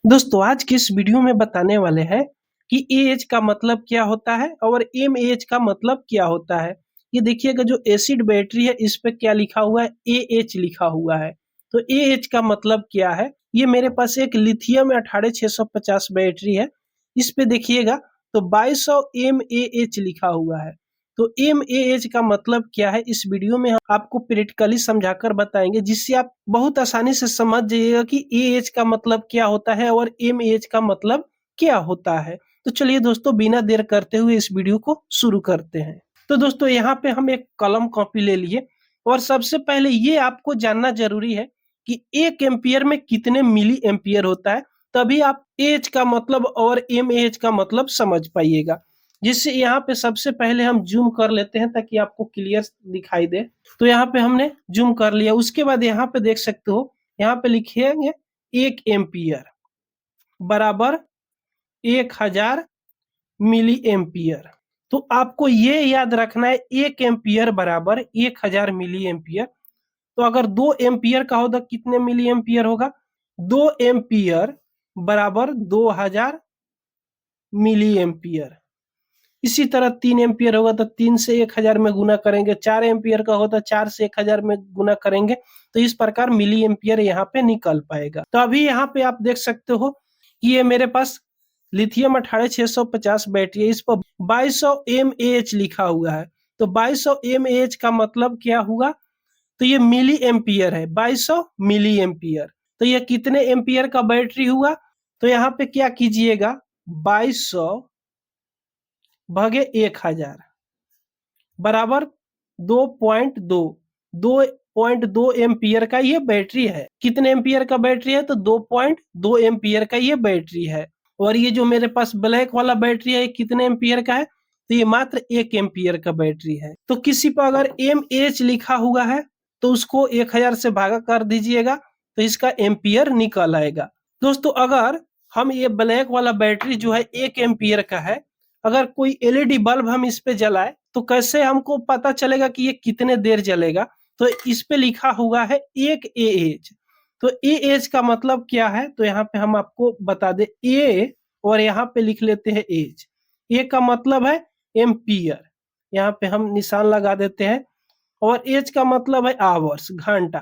दोस्तों आज की इस वीडियो में बताने वाले हैं कि एएच का मतलब क्या होता है और एमएएच का मतलब क्या होता है। ये देखिएगा जो एसिड बैटरी है इस पे क्या लिखा हुआ है, एएच लिखा हुआ है। तो एएच का मतलब क्या है, ये मेरे पास एक लिथियम 18650 बैटरी है। इस पे देखिएगा तो 2200 एमएएच लिखा हुआ है। तो एमएएच का मतलब क्या है इस वीडियो में हम आपको प्रैक्टिकली समझाकर बताएंगे, जिससे आप बहुत आसानी से समझ जाइएगा कि एएच का मतलब क्या होता है और एमएएच का मतलब क्या होता है। तो चलिए दोस्तों बिना देर करते हुए इस वीडियो को शुरू करते हैं। तो दोस्तों यहाँ पे हम एक कलम कॉपी ले लिए और सबसे पहले ये आपको जानना जरूरी है कि 1 एम्पियर में कितने मिली एम्पियर होता है, तभी आप एच का मतलब और एमएएच का मतलब समझ पाइएगा। जिससे यहाँ पे सबसे पहले हम जूम कर लेते हैं ताकि आपको क्लियर दिखाई दे। तो यहाँ पे हमने जूम कर लिया। उसके बाद यहाँ पे देख सकते हो, यहाँ पे लिखेंगे 1 एम्पियर बराबर 1000 मिली एम्पियर। तो आपको ये याद रखना है 1 एम्पियर बराबर 1000 मिली एम्पियर। तो अगर 2 एम्पियर का हो तो कितने मिली एम्पियर होगा, 2 एम्पियर बराबर 2000 मिली एम्पियर। इसी तरह 3 एम्पियर होगा तो 3 से 1000 में गुना करेंगे, 4 एम्पियर का होता 4 से 1000 में गुना करेंगे। तो इस प्रकार मिली एम्पियर यहाँ पे निकल पाएगा। तो अभी यहाँ पे आप देख सकते हो कि ये मेरे पास लिथियम 18650 बैटरी है, इस पर 2200 mAh लिखा हुआ है। तो 2200 mAh का मतलब क्या हुआ, तो ये मिली एम्पियर है, 2200 मिली एम्पियर। तो ये कितने एम्पियर का बैटरी हुआ, तो यहाँ पे क्या कीजिएगा, 2200 भागे 1000 बराबर 2.2। 2.2 एम्पियर का ये बैटरी है। कितने एम्पियर का बैटरी है, तो 2.2 एम्पियर का ये बैटरी है। और ये जो मेरे पास ब्लैक वाला बैटरी है कितने एम्पियर का है, तो ये मात्र 1 एम्पियर का बैटरी है। तो किसी पर अगर एम एच लिखा हुआ है तो उसको 1000 से भागा कर दीजिएगा तो इसका एम्पियर निकल आएगा। दोस्तों अगर हम ये ब्लैक वाला बैटरी जो है 1 एम्पियर का है, अगर कोई एलईडी बल्ब हम इस पे जलाए तो कैसे हमको पता चलेगा कि ये कितने देर जलेगा, तो इस पे लिखा हुआ है 1 AH। तो AH का मतलब क्या है, तो यहाँ पे हम आपको बता दे, ए और यहाँ पे लिख लेते हैं एच। ए का मतलब है एम्पियर, यहाँ पे हम निशान लगा देते हैं। और एच का मतलब है आवर्स, घंटा,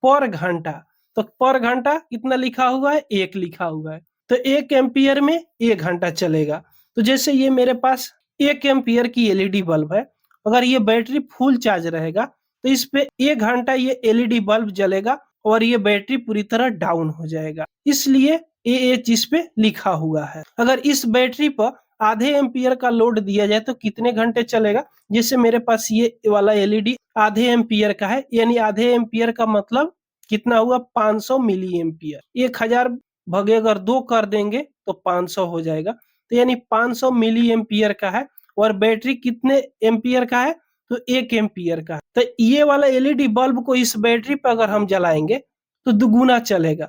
पर घंटा। तो पर घंटा कितना लिखा हुआ है, 1 लिखा हुआ है। तो 1 एम्पियर में 1 घंटा चलेगा। तो जैसे ये मेरे पास 1 एम्पियर की एलईडी बल्ब है, अगर ये बैटरी फुल चार्ज रहेगा तो इस पे 1 घंटा ये एलईडी बल्ब जलेगा और ये बैटरी पूरी तरह डाउन हो जाएगा, इसलिए एएच इस पे लिखा हुआ है। अगर इस बैटरी पर आधे एम्पियर का लोड दिया जाए तो कितने घंटे चलेगा, जैसे मेरे पास ये वाला एलईडी आधे एम्पियर का है, यानी आधे एम्पियर का मतलब कितना हुआ, 500 मिली एम्पियर। 1000 भगे अगर 2 कर देंगे तो 500 हो जाएगा। तो यानी 500 मिली एम्पियर का है। और बैटरी कितने एम्पियर का है, तो 1 एम्पियर का है। तो ये वाला एलईडी बल्ब को इस बैटरी पर अगर हम जलाएंगे तो दुगुना चलेगा,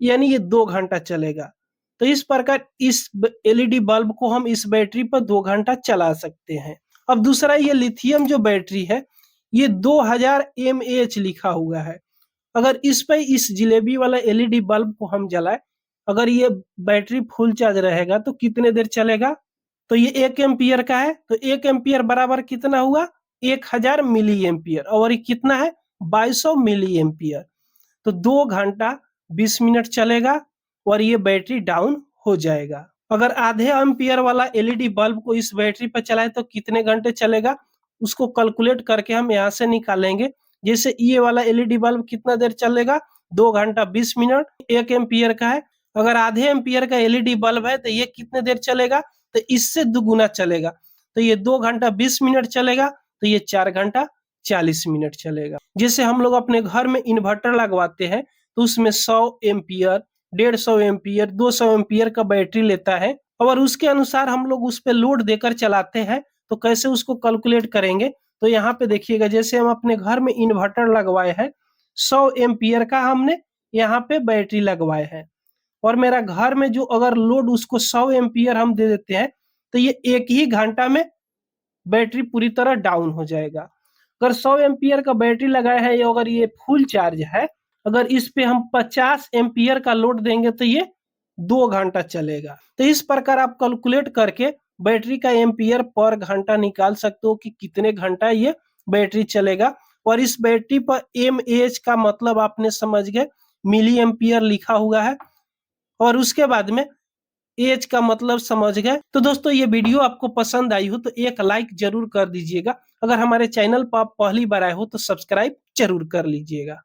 यानी ये 2 घंटा चलेगा। तो इस प्रकार इस एलईडी बल्ब को हम इस बैटरी पर 2 घंटा चला सकते हैं। अब दूसरा, ये लिथियम जो बैटरी है ये 2000 mAh लिखा हुआ है। अगर इस पे इस जिलेबी वाला एलईडी बल्ब को हम जलाए, अगर ये बैटरी फुल चार्ज रहेगा तो कितने देर चलेगा, तो ये 1 एम्पियर का है। तो 1 एम्पियर बराबर कितना हुआ, 1000 मिली एम्पियर, और ये कितना है, 2200 मिली एम्पियर। तो 2 घंटा 20 मिनट चलेगा और ये बैटरी डाउन हो जाएगा। अगर आधे एम्पियर वाला एलईडी बल्ब को इस बैटरी पर चलाए तो कितने घंटे चलेगा, उसको कैलकुलेट करके हम यहाँ से निकालेंगे। जैसे ये वाला एलईडी बल्ब कितना देर चलेगा, 2 घंटा 20 मिनट, 1 एम्पियर का है। अगर आधे एम्पियर का एलईडी बल्ब है तो ये कितने देर चलेगा, तो इससे दुगुना चलेगा। तो ये 2 घंटा 20 मिनट चलेगा, तो ये 4 घंटा 40 मिनट चलेगा। जैसे हम लोग अपने घर में इन्वर्टर लगवाते हैं तो उसमें 100 एम्पियर, 150 एम्पियर, 200 एम्पियर का बैटरी लेता है, और उसके अनुसार हम लोग उस पर लोड देकर चलाते हैं। तो कैसे उसको कैलकुलेट करेंगे, तो यहाँ पे देखिएगा, जैसे हम अपने घर में इन्वर्टर लगवाए हैं, 100 एम्पियर का हमने यहाँ पे बैटरी लगवाए हैं, और मेरा घर में जो अगर लोड उसको 100 एम्पियर हम दे देते हैं तो ये 1 ही घंटा में बैटरी पूरी तरह डाउन हो जाएगा। अगर 100 एम्पियर का बैटरी लगाया है, अगर ये फुल चार्ज है, अगर इस पे हम 50 एम्पियर का लोड देंगे तो ये 2 घंटा चलेगा। तो इस प्रकार आप कैलकुलेट करके बैटरी का एम्पियर पर घंटा निकाल सकते हो कि कितने घंटा ये बैटरी चलेगा। और इस बैटरी पर एमएएच का मतलब आपने समझ गए, मिली एम्पियर लिखा हुआ है। और उसके बाद में एज का मतलब समझ गए। तो दोस्तों ये वीडियो आपको पसंद आई हो तो एक लाइक जरूर कर दीजिएगा। अगर हमारे चैनल पर आप पहली बार आए हो तो सब्सक्राइब जरूर कर लीजिएगा।